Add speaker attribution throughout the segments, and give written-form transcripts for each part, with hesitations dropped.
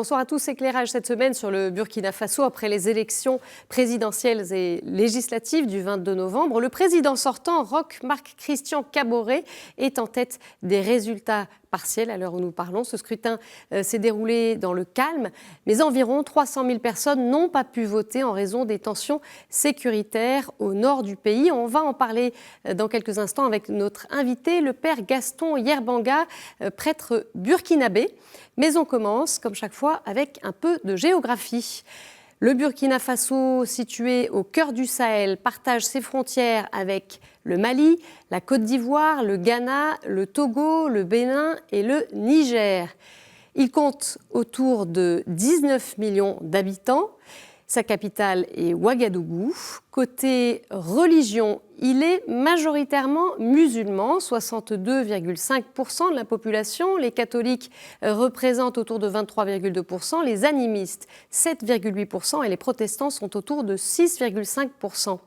Speaker 1: Bonsoir à tous. Éclairage cette semaine sur le Burkina Faso après les élections présidentielles et législatives du 22 novembre. Le président sortant, Roch Marc Christian Kaboré, est en tête des résultats partiels à l'heure où nous parlons. Ce scrutin s'est déroulé dans le calme, mais environ 300 000 personnes n'ont pas pu voter en raison des tensions sécuritaires au nord du pays. On va en parler dans quelques instants avec notre invité, le père Gaston Yerbanga, prêtre burkinabé. Mais on commence, comme chaque fois, avec un peu de géographie. Le Burkina Faso, situé au cœur du Sahel, partage ses frontières avec le Mali, la Côte d'Ivoire, le Ghana, le Togo, le Bénin et le Niger. Il compte autour de 19 millions d'habitants. Sa capitale est Ouagadougou. Côté religion, il est majoritairement musulman, 62,5% de la population. Les catholiques représentent autour de 23,2%, les animistes 7,8% et les protestants sont autour de 6,5%.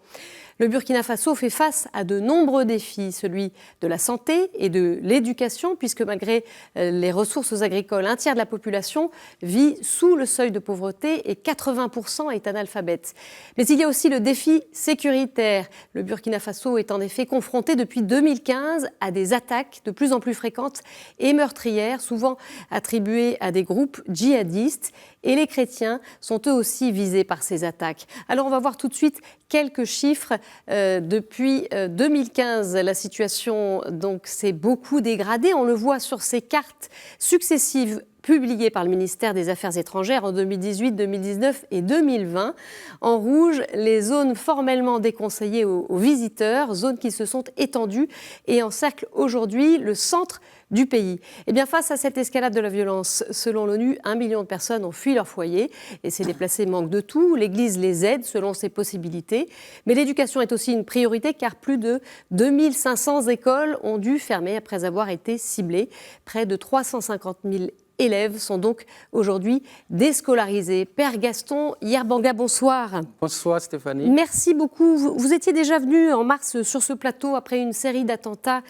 Speaker 1: Le Burkina Faso fait face à de nombreux défis, celui de la santé et de l'éducation, puisque malgré les ressources agricoles, un tiers de la population vit sous le seuil de pauvreté et 80% est analphabète. Mais il y a aussi le défi sécuritaire. Le Burkina Faso est en effet confronté depuis 2015 à des attaques de plus en plus fréquentes et meurtrières, souvent attribuées à des groupes djihadistes. Et les chrétiens sont eux aussi visés par ces attaques. Alors on va voir tout de suite quelques chiffres. Depuis 2015, la situation s'est beaucoup dégradée. On le voit sur ces cartes successives publiées par le ministère des Affaires étrangères en 2018, 2019 et 2020. En rouge, les zones formellement déconseillées aux visiteurs, zones qui se sont étendues et encerclent aujourd'hui le centre du pays. Et bien, face à cette escalade de la violence, selon l'ONU, 1 million de personnes ont fui leur foyer et ces déplacés manquent de tout. L'Église les aide selon ses possibilités. Mais l'éducation est aussi une priorité car plus de 2500 écoles ont dû fermer après avoir été ciblées. Près de 350 000 élèves sont donc aujourd'hui déscolarisés. Père Gaston Yerbanga, bonsoir.
Speaker 2: Bonsoir Stéphanie.
Speaker 1: Merci beaucoup. Vous étiez déjà venu en mars sur ce plateau après une série d'attentats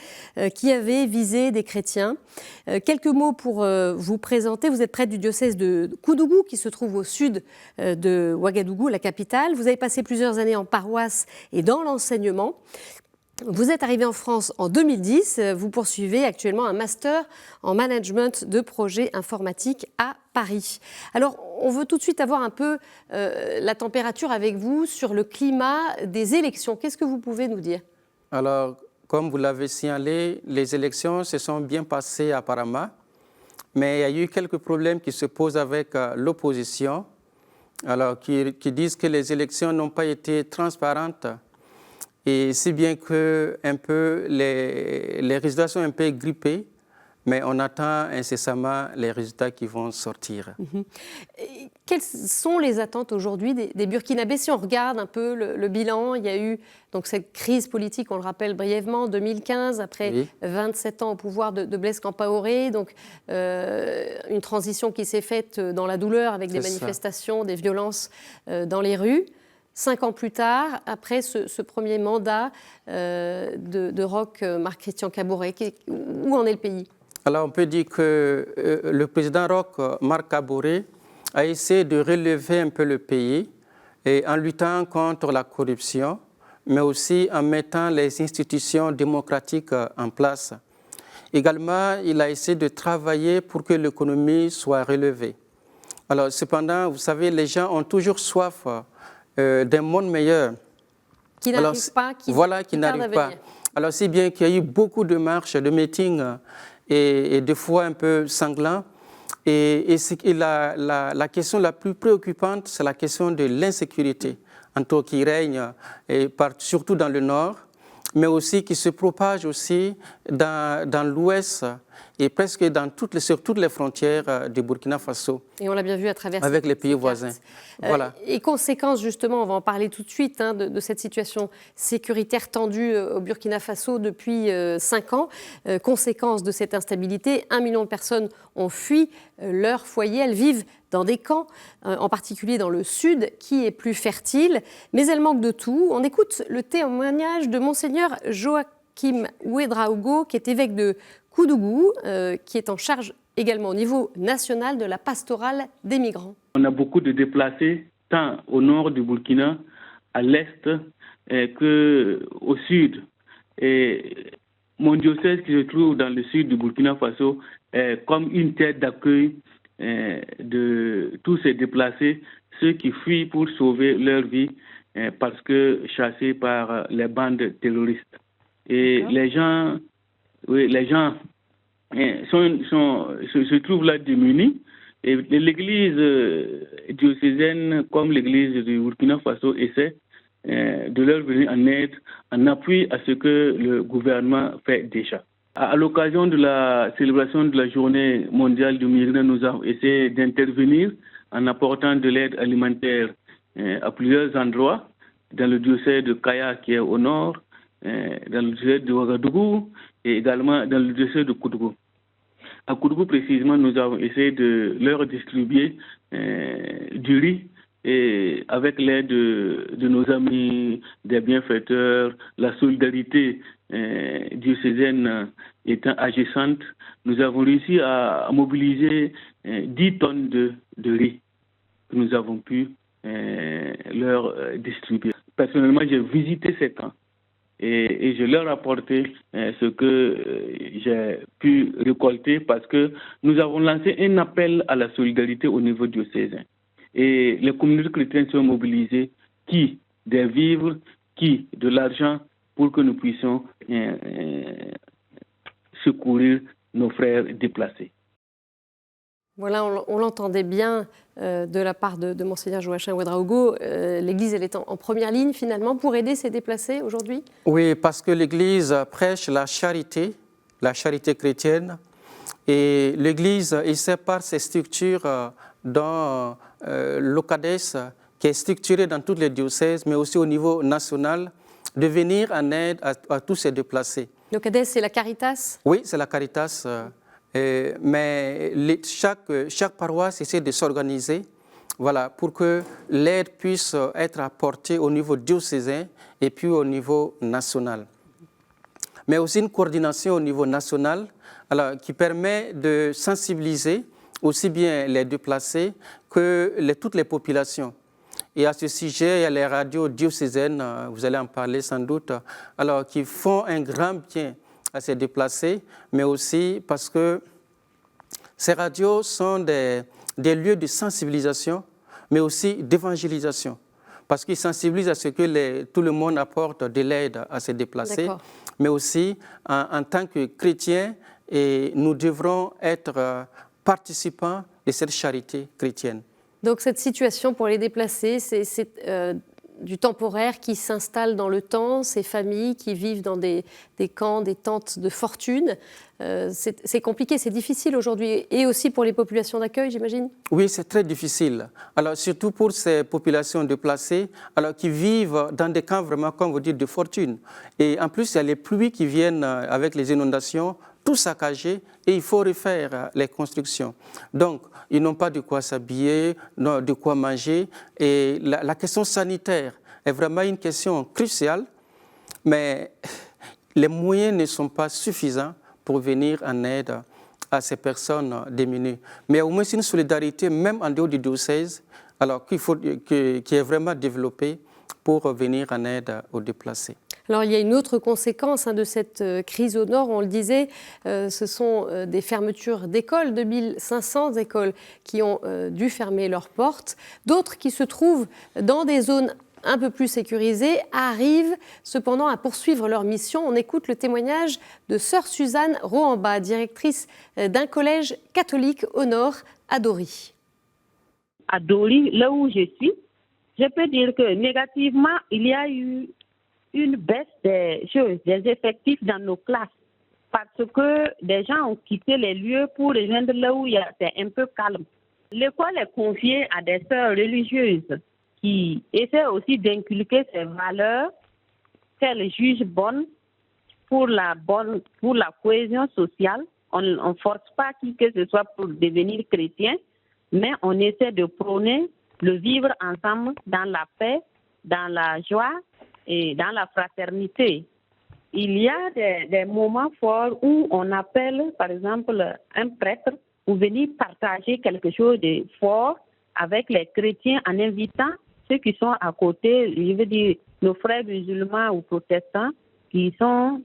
Speaker 1: qui avaient visé des chrétiens. Quelques mots pour vous présenter. Vous êtes prêtre du diocèse de Koudougou qui se trouve au sud de Ouagadougou, la capitale. Vous avez passé plusieurs années en paroisse et dans l'enseignement. Vous êtes arrivé en France en 2010, vous poursuivez actuellement un master en management de projets informatiques à Paris. Alors, on veut tout de suite avoir un peu la température avec vous sur le climat des élections. Qu'est-ce que vous pouvez nous dire ?
Speaker 2: Alors, comme vous l'avez signalé, les élections se sont bien passées apparemment, mais il y a eu quelques problèmes qui se posent avec l'opposition, alors qui disent que les élections n'ont pas été transparentes. Et si bien que les résultats sont un peu grippés, mais on attend incessamment les résultats qui vont sortir.
Speaker 1: Quelles sont les attentes aujourd'hui des Burkinabés ? Si on regarde un peu le bilan, il y a eu donc cette crise politique, on le rappelle brièvement, en 2015, après 27 ans au pouvoir de Blaise Compaoré, donc une transition qui s'est faite dans la douleur avec des manifestations, des violences dans les rues. 5 ans plus tard, après ce premier mandat de Roch Marc Christian Kaboré, où en est le pays ?
Speaker 2: Alors on peut dire que le président Roch Marc Kaboré a essayé de relever un peu le pays et en luttant contre la corruption, mais aussi en mettant les institutions démocratiques en place. Également, il a essayé de travailler pour que l'économie soit relevée. Alors cependant, vous savez, les gens ont toujours soif d'un monde meilleur.
Speaker 1: Qui n'arrive pas,
Speaker 2: qui n'arrive pas. Alors, si bien qu'il y a eu beaucoup de marches, de meetings et des fois un peu sanglants. Et la question la plus préoccupante, c'est la question de l'insécurité, qui règne, surtout dans le nord, mais aussi qui se propage aussi dans l'ouest et presque sur toutes les frontières du Burkina Faso.
Speaker 1: Et on l'a bien vu à travers
Speaker 2: avec les pays voisins. Voilà.
Speaker 1: Et conséquences, justement, on va en parler tout de suite, de cette situation sécuritaire tendue au Burkina Faso depuis 5 ans. Conséquences de cette instabilité, 1 million de personnes ont fui leur foyer. Elles vivent dans des camps, en particulier dans le sud, qui est plus fertile. Mais elles manquent de tout. On écoute le témoignage de Monseigneur Joachim Ouedraogo, qui est évêque de Koudougou, qui est en charge également au niveau national de la pastorale des migrants.
Speaker 3: On a beaucoup de déplacés, tant au nord du Burkina, à l'est qu'au sud. Et mon diocèse qui se trouve dans le sud du Burkina Faso est comme une tête d'accueil de tous ces déplacés, ceux qui fuient pour sauver leur vie parce que chassés par les bandes terroristes. Et les gens se trouvent là démunis. Et l'église diocésaine, comme l'église du Burkina Faso, essaie de leur venir en aide, en appui à ce que le gouvernement fait déjà. À l'occasion de la célébration de la journée mondiale du migrant, nous avons essayé d'intervenir en apportant de l'aide alimentaire à plusieurs endroits, dans le diocèse de Kaya qui est au nord, dans le diocèse de Ouagadougou et également dans le diocèse de Koudougou. À Koudougou précisément, nous avons essayé de leur distribuer du riz et avec l'aide de nos amis, des bienfaiteurs, la solidarité diocésaine étant agissante, nous avons réussi à mobiliser 10 tonnes de riz que nous avons pu leur distribuer. Personnellement, j'ai visité ces camps et je leur ai apporté ce que j'ai pu récolter parce que nous avons lancé un appel à la solidarité au niveau diocésain. Et les communautés chrétiennes sont mobilisées, qui des vivres, qui de l'argent, pour que nous puissions secourir nos frères déplacés.
Speaker 1: Voilà, on l'entendait bien de la part de Monseigneur Joachim Ouedraogo. L'Église, elle est en première ligne finalement pour aider ces déplacés aujourd'hui?
Speaker 2: Oui, parce que l'Église prêche la charité chrétienne. Et l'Église essaie par ses structures dans l'OCADES, qui est structuré dans tous les diocèses, mais aussi au niveau national, de venir en aide à tous ces déplacés.
Speaker 1: L'OCADES, c'est la Caritas?
Speaker 2: Oui, c'est la Caritas. Mais chaque paroisse essaie de s'organiser, voilà, pour que l'aide puisse être apportée au niveau diocésain et puis au niveau national. Mais aussi une coordination au niveau national, alors, qui permet de sensibiliser aussi bien les déplacés que toutes les populations. Et à ce sujet, il y a les radios diocésaines, vous allez en parler sans doute, alors, qui font un grand bien à ces déplacés, mais aussi parce que ces radios sont des lieux de sensibilisation, mais aussi d'évangélisation. Parce qu'ils sensibilisent à ce que tout le monde apporte de l'aide à ces déplacés, mais aussi en tant que chrétiens, et nous devrons être participants de cette charité chrétienne.
Speaker 1: Donc cette situation pour les déplacés, c'est du temporaire qui s'installe dans le temps, ces familles qui vivent dans des camps, des tentes de fortune. C'est compliqué, c'est difficile aujourd'hui, et aussi pour les populations d'accueil, j'imagine? Oui,
Speaker 2: c'est très difficile. Alors, surtout pour ces populations déplacées, alors, qui vivent dans des camps vraiment, comme vous dites, de fortune. Et en plus, il y a les pluies qui viennent avec les inondations, tout saccagé, et il faut refaire les constructions. Donc, ils n'ont pas de quoi s'habiller, de quoi manger, et la question sanitaire est vraiment une question cruciale, mais les moyens ne sont pas suffisants pour venir en aide à ces personnes démunies. Mais il y a au moins une solidarité, même en dehors du diocèse, alors qui est vraiment développée pour venir en aide aux déplacés.
Speaker 1: Alors, il y a une autre conséquence de cette crise au nord, on le disait, ce sont des fermetures d'écoles, 2500 écoles qui ont dû fermer leurs portes. D'autres qui se trouvent dans des zones un peu plus sécurisées arrivent cependant à poursuivre leur mission. On écoute le témoignage de sœur Suzanne Roamba, directrice d'un collège catholique au nord, à Dori.
Speaker 4: À Dori, là où je suis, je peux dire que négativement, il y a eu une baisse des effectifs dans nos classes parce que des gens ont quitté les lieux pour rejoindre là où c'est un peu calme. L'école est confiée à des sœurs religieuses qui essaient aussi d'inculquer ces valeurs qu'elles jugent bonnes pour la cohésion sociale. On ne force pas qui que ce soit pour devenir chrétien, mais on essaie de prôner le vivre ensemble dans la paix, dans la joie et dans la fraternité. Il y a des moments forts où on appelle, par exemple, un prêtre pour venir partager quelque chose de fort avec les chrétiens en invitant ceux qui sont à côté, je veux dire nos frères musulmans ou protestants qui sont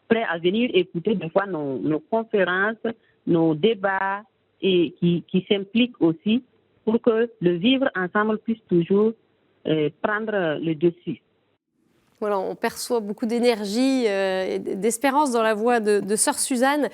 Speaker 4: prêts à venir écouter des fois nos conférences, nos débats et qui s'impliquent aussi pour que le vivre ensemble puisse toujours prendre le dessus.
Speaker 1: Voilà, on perçoit beaucoup d'énergie et d'espérance dans la voix de sœur Suzanne.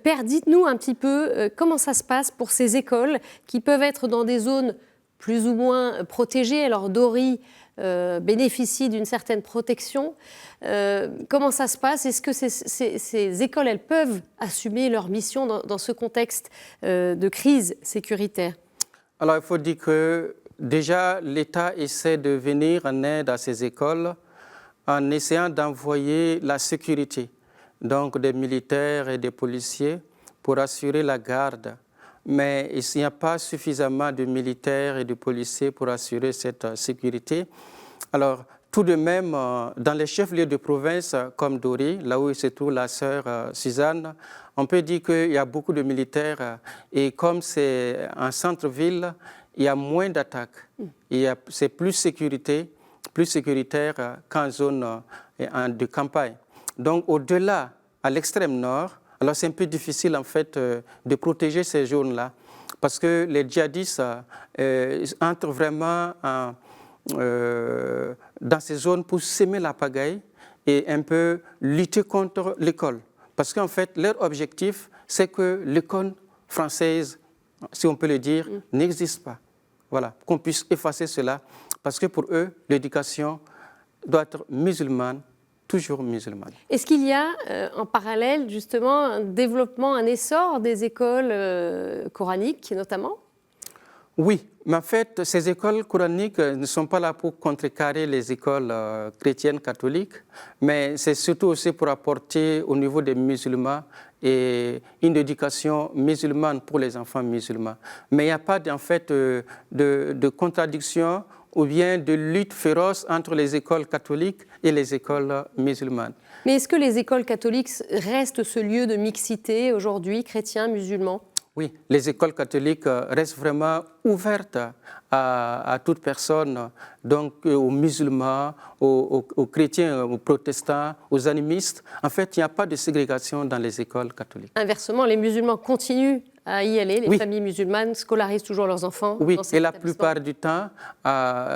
Speaker 1: Père, dites-nous un petit peu comment ça se passe pour ces écoles qui peuvent être dans des zones plus ou moins protégées. Alors Dori bénéficie d'une certaine protection. Comment ça se passe? Est-ce que ces écoles, elles peuvent assumer leur mission dans ce contexte de crise sécuritaire?
Speaker 2: Alors il faut dire que déjà l'État essaie de venir en aide à ces écoles en essayant d'envoyer la sécurité, donc des militaires et des policiers pour assurer la garde. Mais il n'y a pas suffisamment de militaires et de policiers pour assurer cette sécurité. Alors, tout de même, dans les chefs-lieux de province comme Dori, là où se trouve la sœur Suzanne, on peut dire qu'il y a beaucoup de militaires et comme c'est un centre-ville, il y a moins d'attaques. C'est plus sécuritaire qu'en zone de campagne. Donc, au-delà, à l'extrême nord, alors c'est un peu difficile en fait de protéger ces zones-là parce que les djihadistes entrent vraiment dans ces zones pour semer la pagaille et un peu lutter contre l'école. Parce qu'en fait, leur objectif, c'est que l'école française, si on peut le dire, n'existe pas. Voilà, qu'on puisse effacer cela. Parce que pour eux, l'éducation doit être musulmane, toujours musulmane.
Speaker 1: Est-ce qu'il y a en parallèle justement un développement, un essor des écoles coraniques notamment?
Speaker 2: Oui, mais en fait, ces écoles coraniques ne sont pas là pour contrecarrer les écoles chrétiennes catholiques, mais c'est surtout aussi pour apporter au niveau des musulmans et une éducation musulmane pour les enfants musulmans. Mais il n'y a pas en fait de contradiction ou bien de lutte féroce entre les écoles catholiques et les écoles musulmanes.
Speaker 1: Mais est-ce que les écoles catholiques restent ce lieu de mixité aujourd'hui, chrétiens, musulmans?
Speaker 2: Oui, les écoles catholiques restent vraiment ouvertes à toute personne, donc aux musulmans, aux chrétiens, aux protestants, aux animistes. En fait, il n'y a pas de ségrégation dans les écoles catholiques.
Speaker 1: Inversement, les musulmans continuent à y aller, les familles musulmanes scolarisent toujours leurs enfants.
Speaker 2: Oui, et la plupart du temps,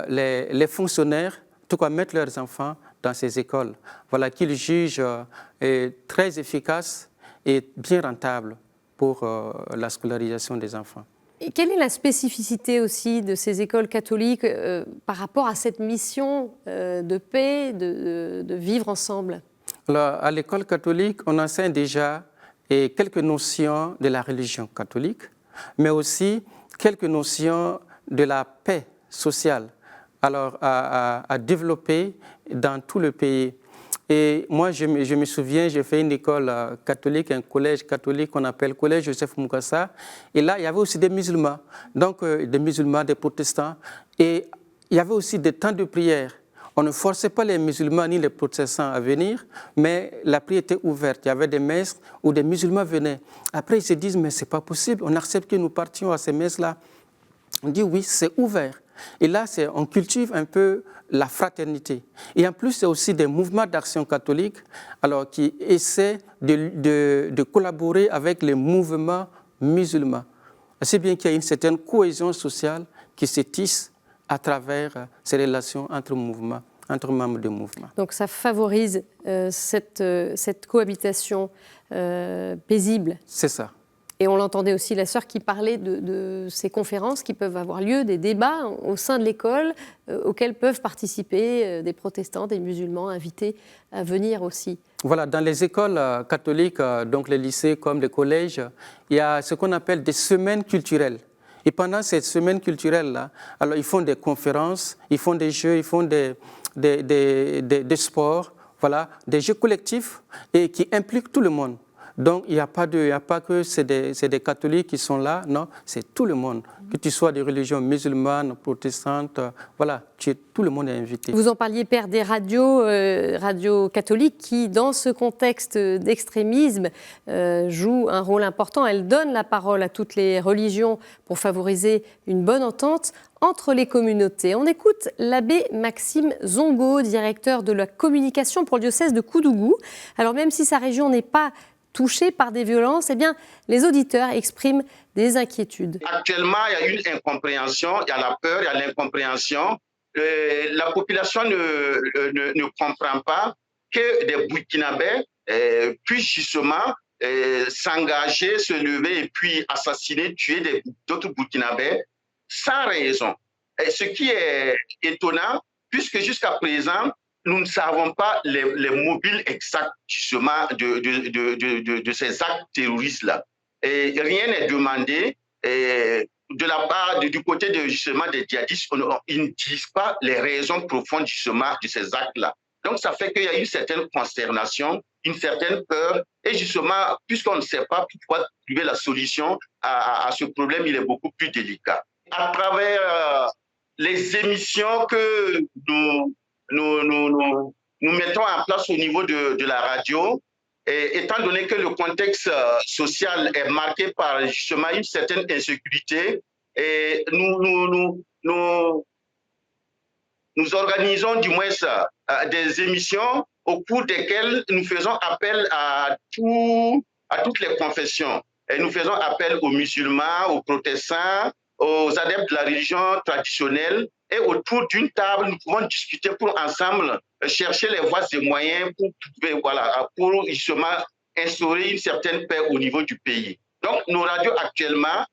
Speaker 2: les fonctionnaires, en tout cas, mettent leurs enfants dans ces écoles. Voilà, qu'ils jugent très efficaces et bien rentables pour la scolarisation des enfants.
Speaker 1: Et quelle est la spécificité aussi de ces écoles catholiques par rapport à cette mission de paix, de vivre ensemble?
Speaker 2: Alors, à l'école catholique, on enseigne déjà quelques notions de la religion catholique, mais aussi quelques notions de la paix sociale alors, à développer dans tout le pays. Et moi, je me souviens, j'ai fait une école catholique, un collège catholique qu'on appelle Collège Joseph Mukasa. Et là, il y avait aussi des musulmans, donc des musulmans, des protestants. Et il y avait aussi des temps de prière. On ne forçait pas les musulmans ni les protestants à venir, mais la prière était ouverte. Il y avait des messes où des musulmans venaient. Après, ils se disent, mais ce n'est pas possible, on accepte que nous partions à ces messes-là. On dit, oui, c'est ouvert. Et là, on cultive un peu la fraternité. Et en plus, il y a aussi des mouvements d'action catholique alors, qui essaient de collaborer avec les mouvements musulmans. C'est bien qu'il y a une certaine cohésion sociale qui se tisse à travers ces relations entre membres de mouvements.
Speaker 1: Donc ça favorise cette cohabitation paisible.
Speaker 2: C'est ça.
Speaker 1: Et on l'entendait aussi, la sœur qui parlait de ces conférences qui peuvent avoir lieu, des débats au sein de l'école auxquels peuvent participer des protestants, des musulmans invités à venir aussi.
Speaker 2: Voilà, dans les écoles catholiques, donc les lycées comme les collèges, il y a ce qu'on appelle des semaines culturelles. Et pendant cette semaine culturelle-là, alors ils font des conférences, ils font des jeux, ils font des sports, voilà, des jeux collectifs et qui impliquent tout le monde. Donc, il n'y a pas que c'est des catholiques qui sont là, non, c'est tout le monde. Que tu sois de religion musulmane, protestante, voilà, tout le monde est invité.
Speaker 1: Vous en parliez, Père, des radios catholiques qui, dans ce contexte d'extrémisme, jouent un rôle important. Elles donnent la parole à toutes les religions pour favoriser une bonne entente entre les communautés. On écoute l'abbé Maxime Zongo, directeur de la communication pour le diocèse de Koudougou. Alors, même si sa région n'est pas touchés par des violences, eh bien, les auditeurs expriment des inquiétudes.
Speaker 5: Actuellement, il y a une incompréhension, il y a la peur, il y a l'incompréhension. La population ne comprend pas que des Burkinabés puissent justement s'engager, se lever et puis assassiner, tuer d'autres Burkinabés sans raison. Et ce qui est étonnant, puisque jusqu'à présent, nous ne savons pas les mobiles exacts justement de ces actes terroristes-là. Et rien n'est demandé de la part du côté justement des djihadistes. Ils ne disent pas les raisons profondes justement de ces actes-là. Donc ça fait qu'il y a une certaine consternation, une certaine peur. Et justement, puisqu'on ne sait pas pourquoi trouver la solution à ce problème, il est beaucoup plus délicat. À travers les émissions que nous mettons en place au niveau de la radio, et étant donné que le contexte social est marqué par justement une certaine insécurité, et nous organisons du moins des émissions au cours desquelles nous faisons appel à toutes les confessions. Et nous faisons appel aux musulmans, aux protestants, aux adeptes de la religion traditionnelle. Et autour d'une table, nous pouvons discuter pour ensemble chercher les voies et moyens pour justement instaurer une certaine paix au niveau du pays. Donc, nos radios actuellement,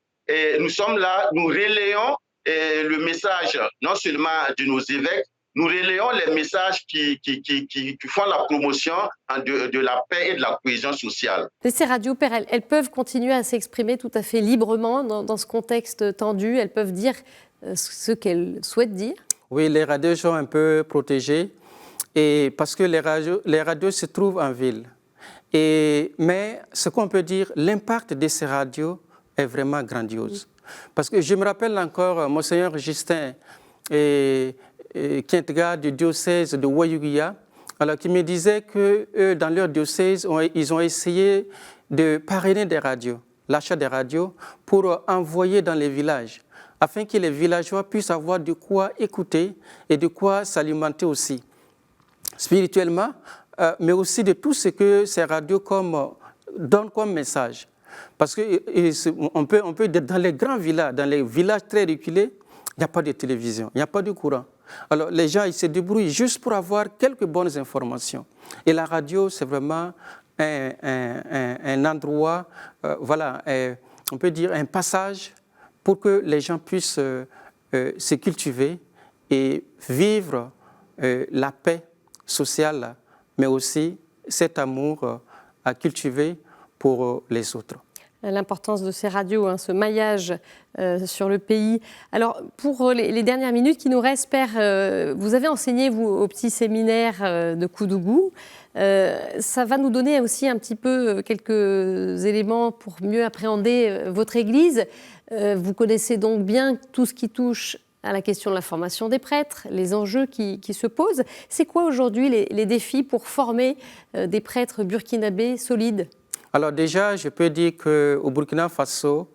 Speaker 5: nous sommes là, nous relayons le message non seulement de nos évêques, nous relayons les messages qui font la promotion de la paix et de la cohésion sociale.
Speaker 1: Et ces radios, Père, elles peuvent continuer à s'exprimer tout à fait librement dans ce contexte tendu. Elles peuvent dire ce qu'elles souhaitent dire. Oui,
Speaker 2: les radios sont un peu protégées et parce que les radios se trouvent en ville. Mais ce qu'on peut dire, l'impact de ces radios est vraiment grandiose. Parce que je me rappelle encore Monseigneur Justin Kientga du diocèse de Wayuguia, alors qui me disait que dans leur diocèse, ils ont essayé de parrainer des radios, l'achat des radios pour envoyer dans les villages, afin que les villageois puissent avoir de quoi écouter et de quoi s'alimenter aussi, spirituellement, mais aussi de tout ce que ces radios donnent comme message. Parce qu'on peut dans les grands villages, dans les villages très reculés, il n'y a pas de télévision, il n'y a pas de courant. Alors les gens ils se débrouillent juste pour avoir quelques bonnes informations. Et la radio, c'est vraiment un endroit, on peut dire un passage pour que les gens puissent se cultiver et vivre la paix sociale, mais aussi cet amour à cultiver pour les autres. L'importance de ces radios, ce maillage sur le pays. Alors, pour les dernières minutes qui nous restent, Père, vous avez enseigné, vous, au petit séminaire de Koudougou. Ça va nous donner aussi un petit peu quelques éléments pour mieux appréhender votre Église. Vous connaissez donc bien tout ce qui touche à la question de la formation des prêtres, les enjeux qui se posent. C'est quoi aujourd'hui les défis pour former des prêtres burkinabés solides ? Alors déjà, je peux dire qu'au Burkina Faso,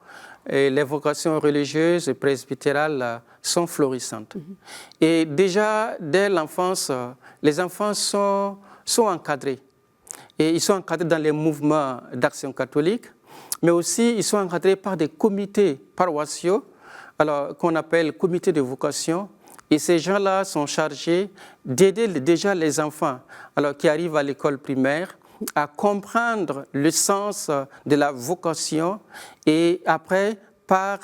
Speaker 2: les vocations religieuses et presbytérales sont florissantes. Et déjà, dès l'enfance, les enfants sont encadrés. Et ils sont encadrés dans les mouvements d'action catholique, mais aussi ils sont encadrés par des comités paroissiaux, qu'on appelle comités de vocation. Et ces gens-là sont chargés d'aider déjà les enfants qui arrivent à l'école primaire à comprendre le sens de la vocation et après par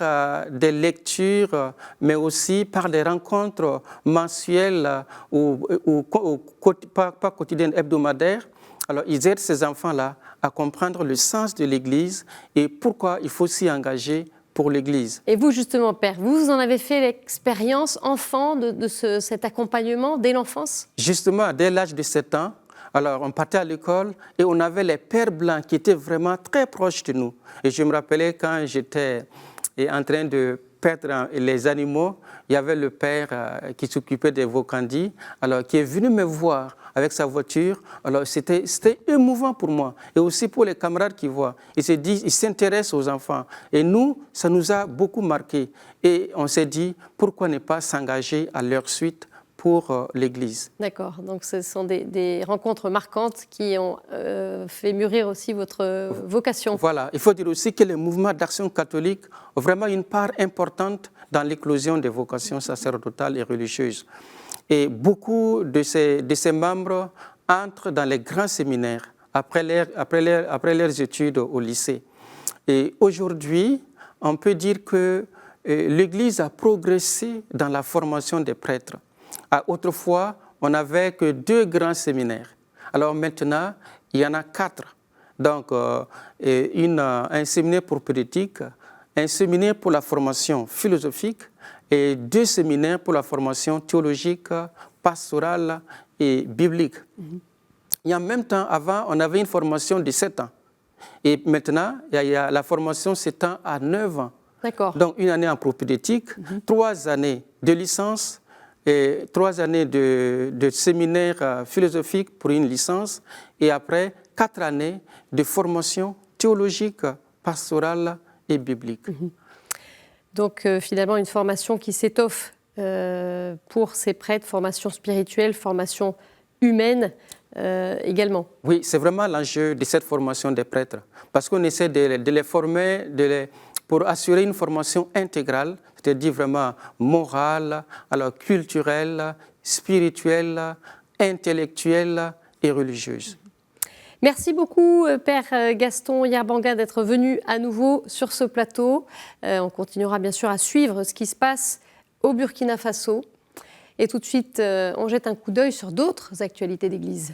Speaker 2: des lectures, mais aussi par des rencontres mensuelles ou pas quotidiennes, hebdomadaires. Alors ils aident ces enfants-là à comprendre le sens de l'Église et pourquoi il faut s'y engager pour l'Église. Et vous justement, Père, vous en avez fait l'expérience enfant de cet accompagnement dès l'enfance ? Justement, dès l'âge de 7 ans, Alors, on partait à l'école et on avait les pères blancs qui étaient vraiment très proches de nous. Et je me rappelais quand j'étais en train de perdre les animaux, il y avait le père qui s'occupait des Vokandi, alors qui est venu me voir avec sa voiture. Alors, c'était émouvant pour moi et aussi pour les camarades qui voient. Ils se disent, ils s'intéressent aux enfants. Et nous, ça nous a beaucoup marqué. Et on s'est dit, pourquoi ne pas s'engager à leur suite pour l'Église.
Speaker 1: D'accord, donc ce sont des rencontres marquantes qui ont fait mûrir aussi votre vocation.
Speaker 2: Voilà, il faut dire aussi que les mouvements d'action catholique ont vraiment une part importante dans l'éclosion des vocations sacerdotales et religieuses. Et beaucoup de ces membres entrent dans les grands séminaires après leurs études au lycée. Et aujourd'hui, on peut dire que l'Église a progressé dans la formation des prêtres. Autrefois, on n'avait que 2 grands séminaires. Alors maintenant, il y en a 4. Donc, un séminaire pour politique, un séminaire pour la formation philosophique et 2 séminaires pour la formation théologique, pastorale et biblique. Et en même temps, avant, on avait une formation de 7 ans. Et maintenant, il y a la formation s'étend à 9 ans.
Speaker 1: D'accord.
Speaker 2: Donc, 1 année en propédeutique, 3 années de licence, et 3 années de séminaire philosophique pour une licence et après 4 années de formation théologique, pastorale et biblique.
Speaker 1: Donc finalement une formation qui s'étoffe pour ces prêtres, formation spirituelle, formation humaine également.
Speaker 2: Oui, c'est vraiment l'enjeu de cette formation des prêtres parce qu'on essaie de les former, pour assurer une formation intégrale, c'est-à-dire vraiment morale, alors culturelle, spirituelle, intellectuelle et religieuse.
Speaker 1: Merci beaucoup, Père Gaston Yarbanga, d'être venu à nouveau sur ce plateau. On continuera bien sûr à suivre ce qui se passe au Burkina Faso. Et tout de suite, on jette un coup d'œil sur d'autres actualités d'Église.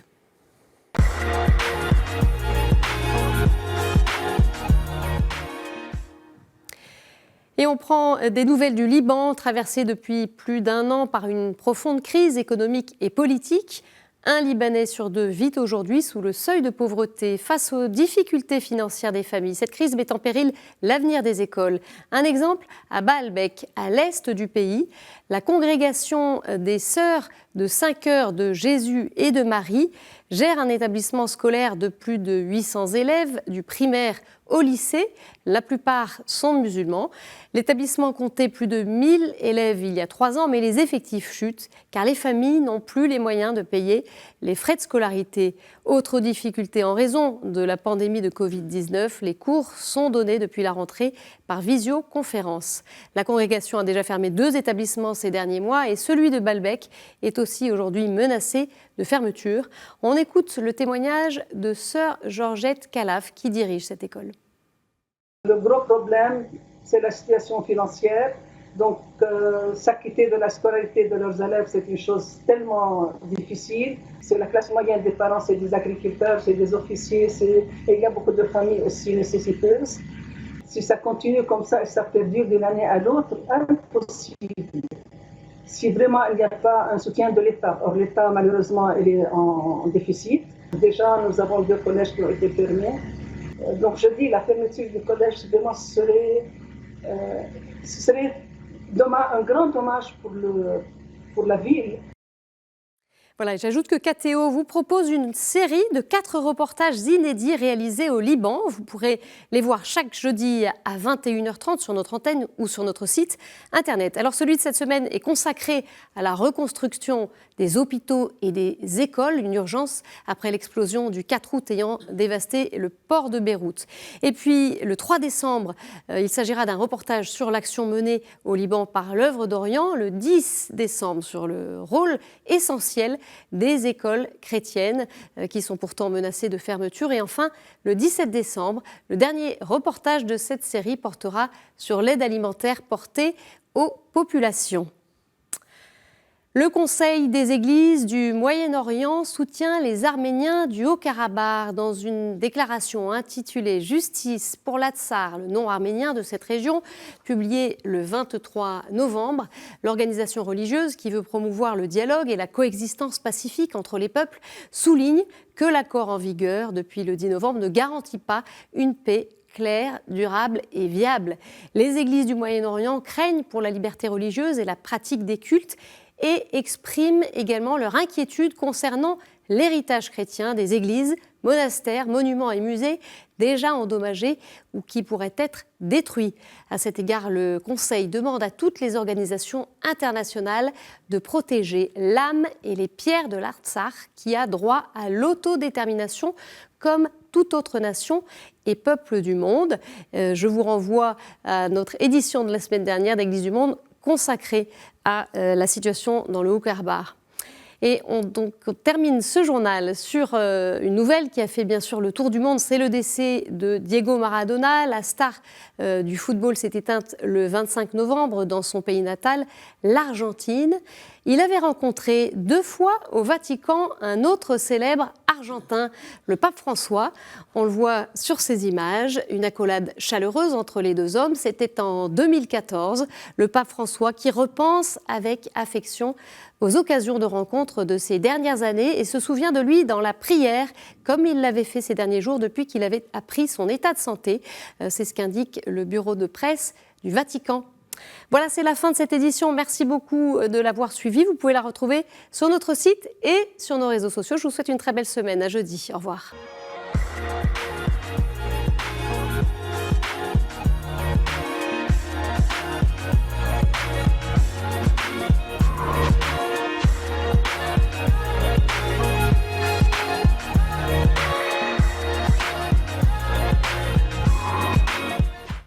Speaker 1: Et on prend des nouvelles du Liban, traversé depuis plus d'1 an par une profonde crise économique et politique. Un Libanais sur 2 vit aujourd'hui sous le seuil de pauvreté face aux difficultés financières des familles. Cette crise met en péril l'avenir des écoles. Un exemple à Baalbek, à l'est du pays. La congrégation des Sœurs de 5 heures de Jésus et de Marie gère un établissement scolaire de plus de 800 élèves, du primaire au lycée. La plupart sont musulmans. L'établissement comptait plus de 1000 élèves il y a 3 ans, mais les effectifs chutent car les familles n'ont plus les moyens de payer les frais de scolarité. Autre difficulté en raison de la pandémie de Covid-19, les cours sont donnés depuis la rentrée par visioconférence. La congrégation a déjà fermé 2 établissements ces derniers mois et celui de Baalbek est aussi aujourd'hui menacé de fermeture. On écoute le témoignage de sœur Georgette Calaf qui dirige cette école.
Speaker 6: Le gros problème, c'est la situation financière. Donc, s'acquitter de la scolarité de leurs élèves, c'est une chose tellement difficile. C'est la classe moyenne des parents, c'est des agriculteurs, c'est des officiers, et il y a beaucoup de familles aussi nécessiteuses. Si ça continue comme ça et ça perdure d'une année à l'autre, impossible. Si vraiment il n'y a pas un soutien de l'État. Or, l'État, malheureusement, il est en déficit. Déjà, nous avons 2 collèges qui ont été fermés. Donc, je dis, la fermeture du collège, vraiment, ce serait un grand dommage pour la ville.
Speaker 1: Voilà, j'ajoute que KTO vous propose une série de 4 reportages inédits réalisés au Liban. Vous pourrez les voir chaque jeudi à 21h30 sur notre antenne ou sur notre site internet. Alors celui de cette semaine est consacré à la reconstruction des hôpitaux et des écoles, une urgence après l'explosion du 4 août ayant dévasté le port de Beyrouth. Et puis le 3 décembre, il s'agira d'un reportage sur l'action menée au Liban par l'œuvre d'Orient. Le 10 décembre sur le rôle essentiel des écoles chrétiennes qui sont pourtant menacées de fermeture. Et enfin, le 17 décembre, le dernier reportage de cette série portera sur l'aide alimentaire portée aux populations. Le Conseil des Églises du Moyen-Orient soutient les Arméniens du Haut-Karabakh dans une déclaration intitulée « Justice pour l'Artsakh », le nom arménien de cette région, publiée le 23 novembre. L'organisation religieuse qui veut promouvoir le dialogue et la coexistence pacifique entre les peuples souligne que l'accord en vigueur depuis le 10 novembre ne garantit pas une paix claire, durable et viable. Les églises du Moyen-Orient craignent pour la liberté religieuse et la pratique des cultes et expriment également leur inquiétude concernant l'héritage chrétien des églises, monastères, monuments et musées déjà endommagés ou qui pourraient être détruits. À cet égard, le Conseil demande à toutes les organisations internationales de protéger l'âme et les pierres de l'Artsakh qui a droit à l'autodétermination comme toute autre nation et peuple du monde. Je vous renvoie à notre édition de la semaine dernière d'Église du Monde consacrée à la situation dans le Haut-Karabakh. Et on termine ce journal sur une nouvelle qui a fait bien sûr le tour du monde, c'est le décès de Diego Maradona. La star du football s'est éteinte le 25 novembre dans son pays natal, l'Argentine. Il avait rencontré 2 fois au Vatican un autre célèbre argentin, le pape François. On le voit sur ces images, une accolade chaleureuse entre les 2 hommes. C'était en 2014, le pape François qui repense avec affection aux occasions de rencontres de ces dernières années et se souvient de lui dans la prière, comme il l'avait fait ces derniers jours depuis qu'il avait appris son état de santé. C'est ce qu'indique le bureau de presse du Vatican. Voilà, c'est la fin de cette édition. Merci beaucoup de l'avoir suivie. Vous pouvez la retrouver sur notre site et sur nos réseaux sociaux. Je vous souhaite une très belle semaine. À jeudi. Au revoir.